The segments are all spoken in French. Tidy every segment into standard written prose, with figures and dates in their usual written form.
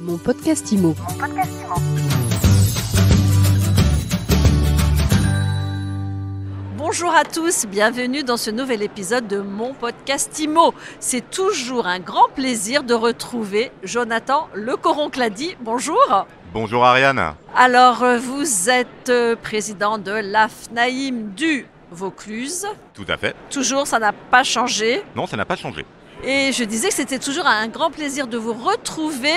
Mon podcast IMO. Bonjour à tous, bienvenue dans ce nouvel épisode de mon podcast IMO. C'est toujours un grand plaisir de retrouver Jonathan Lecoron-Clady. Bonjour. Bonjour Ariane. Alors, vous êtes président de l'AFNAIM du Vaucluse. Tout à fait. Toujours, ça n'a pas changé. Non, ça n'a pas changé. Et je disais que c'était toujours un grand plaisir de vous retrouver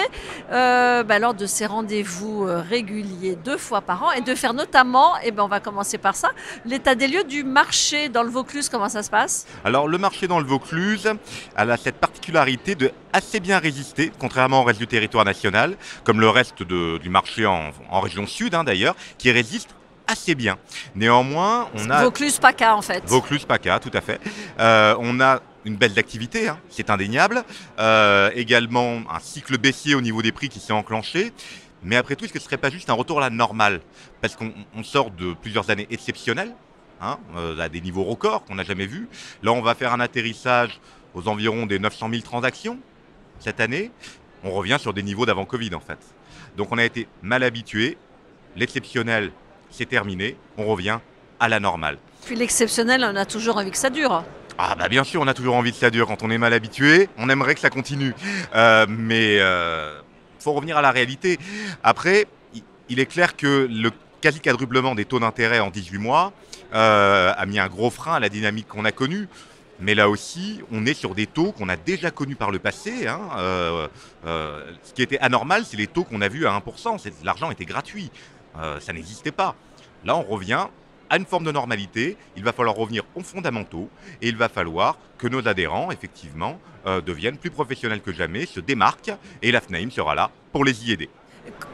lors de ces rendez-vous réguliers 2 fois par an et de faire notamment, on va commencer par ça, l'état des lieux du marché dans le Vaucluse. Comment ça se passe? Alors le marché dans le Vaucluse a cette particularité de assez bien résister, contrairement au reste du territoire national, comme le reste du marché en région sud d'ailleurs, qui résiste assez bien. Néanmoins, on a... Vaucluse-PACA en fait. Vaucluse-PACA, tout à fait. On a une baisse d'activité, c'est indéniable. Également un cycle baissier au niveau des prix qui s'est enclenché. Mais après tout, est-ce que ce ne serait pas juste un retour à la normale? Parce qu'on sort de plusieurs années exceptionnelles, à des niveaux records qu'on n'a jamais vus. Là, on va faire un atterrissage aux environs des 900 000 transactions cette année. On revient sur des niveaux d'avant Covid en fait. Donc on a été mal habitué. L'exceptionnel, c'est terminé. On revient à la normale. Puis l'exceptionnel, on a toujours envie que ça dure. Ah bah bien sûr, on a toujours envie que ça dure. Quand on est mal habitué, on aimerait que ça continue. Mais faut revenir à la réalité. Après, il est clair que le quasi-quadruplement des taux d'intérêt en 18 mois a mis un gros frein à la dynamique qu'on a connue. Mais là aussi, on est sur des taux qu'on a déjà connus par le passé. Ce qui était anormal, c'est les taux qu'on a vus à 1%. L'argent était gratuit. Ça n'existait pas. Là, on revient à une forme de normalité. Il va falloir revenir aux fondamentaux et il va falloir que nos adhérents, effectivement, deviennent plus professionnels que jamais, se démarquent et l'AFNAIM sera là pour les y aider.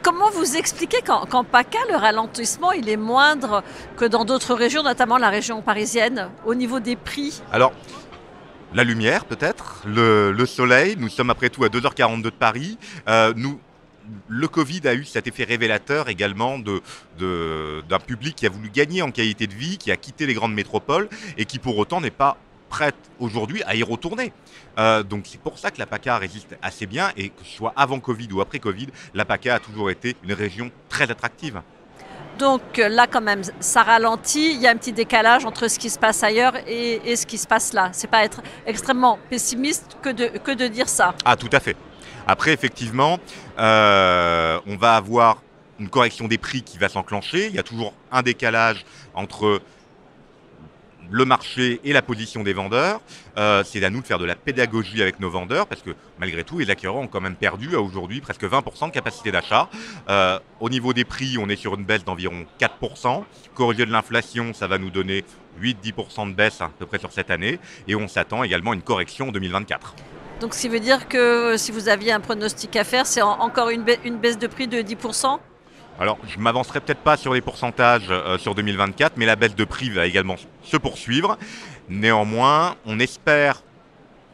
Comment vous expliquez qu'en PACA, le ralentissement il est moindre que dans d'autres régions, notamment la région parisienne, au niveau des prix? Alors, la lumière peut-être, le soleil. Nous sommes après tout à 2h42 de Paris. Le Covid a eu cet effet révélateur également d'un public qui a voulu gagner en qualité de vie, qui a quitté les grandes métropoles et qui pour autant n'est pas prête aujourd'hui à y retourner. Donc c'est pour ça que la PACA résiste assez bien et que ce soit avant Covid ou après Covid, la PACA a toujours été une région très attractive. Donc là quand même, ça ralentit, il y a un petit décalage entre ce qui se passe ailleurs et ce qui se passe là. C'est pas être extrêmement pessimiste que de dire ça. Ah tout à fait. Après, effectivement, on va avoir une correction des prix qui va s'enclencher. Il y a toujours un décalage entre le marché et la position des vendeurs. C'est à nous de faire de la pédagogie avec nos vendeurs parce que malgré tout, les acquéreurs ont quand même perdu à aujourd'hui presque 20% de capacité d'achat. Au niveau des prix, on est sur une baisse d'environ 4%. Corrigé de l'inflation, ça va nous donner 8-10% de baisse à peu près sur cette année. Et on s'attend également à une correction en 2024. Donc, ce qui veut dire que si vous aviez un pronostic à faire, c'est encore une baisse de prix de 10%? Alors, je ne m'avancerai peut-être pas sur les pourcentages sur 2024, mais la baisse de prix va également se poursuivre. Néanmoins, on espère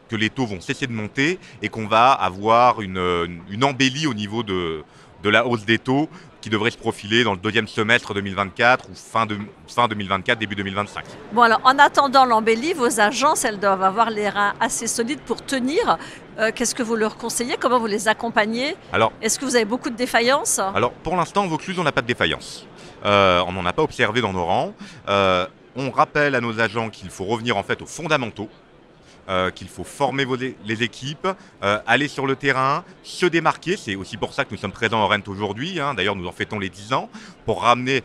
que les taux vont cesser de monter et qu'on va avoir une embellie au niveau de la hausse des taux qui devrait se profiler dans le deuxième semestre 2024 ou fin 2024, début 2025. Bon alors, en attendant l'embellie, vos agences, elles doivent avoir les reins assez solides pour tenir. Qu'est-ce que vous leur conseillez? Comment vous les accompagnez? Est-ce que vous avez beaucoup de défaillances? Alors, pour l'instant, au Vaucluse, on n'a pas de défaillance. On n'en a pas observé dans nos rangs. On rappelle à nos agents qu'il faut revenir en fait aux fondamentaux. Qu'il faut former les équipes, aller sur le terrain, se démarquer. C'est aussi pour ça que nous sommes présents au Rent aujourd'hui. D'ailleurs, nous en fêtons les 10 ans pour ramener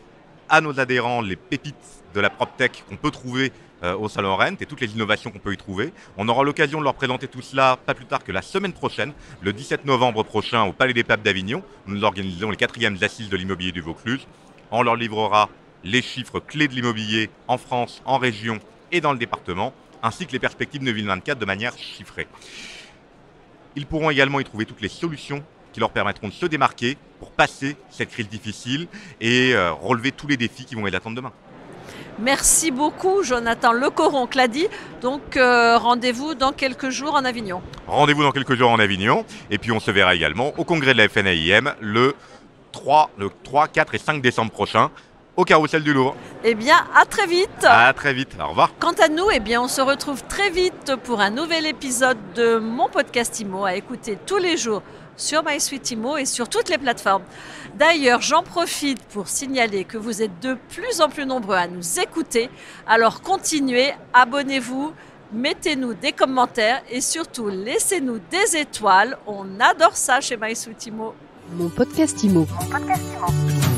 à nos adhérents les pépites de la PropTech qu'on peut trouver au Salon Rent et toutes les innovations qu'on peut y trouver. On aura l'occasion de leur présenter tout cela pas plus tard que la semaine prochaine, le 17 novembre prochain au Palais des Papes d'Avignon. Nous organisons les 4e assises de l'immobilier du Vaucluse. On leur livrera les chiffres clés de l'immobilier en France, en région et dans le département, ainsi que les perspectives de 2024 de manière chiffrée. Ils pourront également y trouver toutes les solutions qui leur permettront de se démarquer pour passer cette crise difficile et relever tous les défis qui vont les attendre demain. Merci beaucoup Jonathan Lecoron-Clady. Donc rendez-vous dans quelques jours en Avignon. Rendez-vous dans quelques jours en Avignon et puis on se verra également au congrès de la FNAIM le 3, 4 et 5 décembre prochain au Carrousel du Louvre. Eh bien, à très vite. À très vite. Au revoir. Quant à nous, on se retrouve très vite pour un nouvel épisode de mon podcast IMO à écouter tous les jours sur MySuite et sur toutes les plateformes. D'ailleurs, j'en profite pour signaler que vous êtes de plus en plus nombreux à nous écouter. Alors continuez, abonnez-vous, mettez-nous des commentaires et surtout laissez-nous des étoiles. On adore ça chez MySuite. Mon podcast IMO. Mon podcast IMO.